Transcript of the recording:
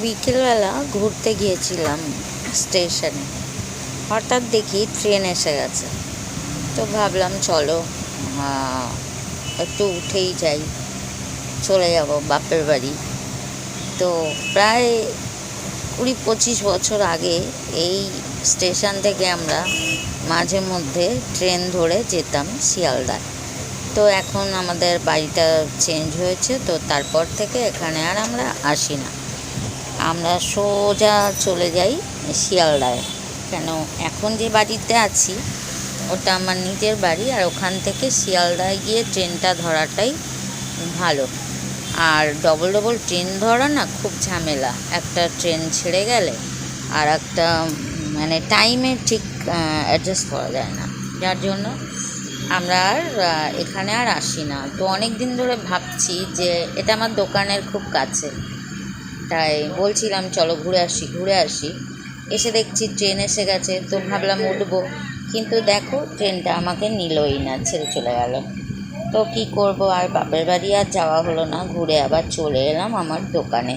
বিকেলবেলা ঘুরতে গিয়েছিলাম স্টেশনে। হঠাৎ দেখি ট্রেন এসে গেছে। তো ভাবলাম চলো একটু উঠেই যাই, চলে যাব বাপের বাড়ি। তো প্রায় 20-25 বছর আগে এই স্টেশন থেকে আমরা মাঝে মধ্যে ট্রেন ধরে যেতাম শিয়ালদায়। তো এখন আমাদের বাড়িটা চেঞ্জ হয়েছে, তো তারপর থেকে এখানে আর আমরা আসি না। আমরা সোজা চলে যাই শিয়ালদায়। কেন, এখন যে বাড়িতে আছি ওটা আমার নিজের বাড়ি, আর ওখান থেকে শিয়ালদায় গিয়ে ট্রেনটা ধরাটাই ভালো। আর ডবল ডবল ট্রেন ধরা না খুব ঝামেলা। একটা ট্রেন ছেড়ে গেলে আর একটা মানে টাইমে ঠিক অ্যাডজাস্ট করা যায় না, যার জন্য আমরা আর এখানে আর আসি না। তো অনেক দিন ধরে ভাবছি যে এটা আমার দোকানের খুব কাছে, তাই বলছিলাম চলো ঘুরে আসি। এসে দেখছি ট্রেন এসে গেছে, তো ভাবলাম উঠবো, কিন্তু দেখো ট্রেনটা আমাকে নিলই না, ছেড়ে চলে গেল। তো কি করব, আর বাপের বাড়ি আর যাওয়া হলো না, ঘুরে আবার চলে এলাম আমার দোকানে।